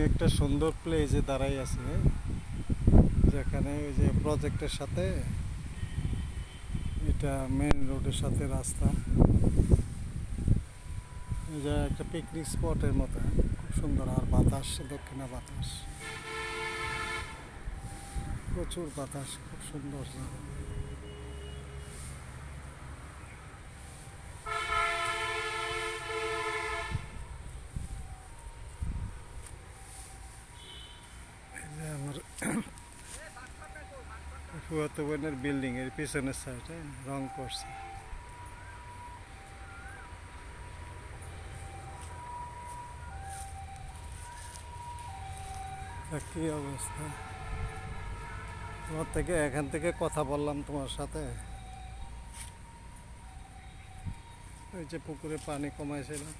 একটা সুন্দর প্লেসে দাঁড়াই আছে, যেখানে ওই যে প্রজেক্টের সাথে এটা মেন রোডের সাথে রাস্তা। এটা একটা পিকনিক স্পটের মতো, খুব সুন্দর। আর বাতাস, দক্ষিণা বাতাস, প্রচুর বাতাস, খুব সুন্দর জায়গা। এই যে আমার ফুয়াতো বোনের বিল্ডিং এর পিছনের সাইডে রং করছে। কি অবস্থা! তোমার থেকে এখান থেকে কথা বললাম তোমার সাথে, ওই যে পুকুরে পানি কমাইছিলাম।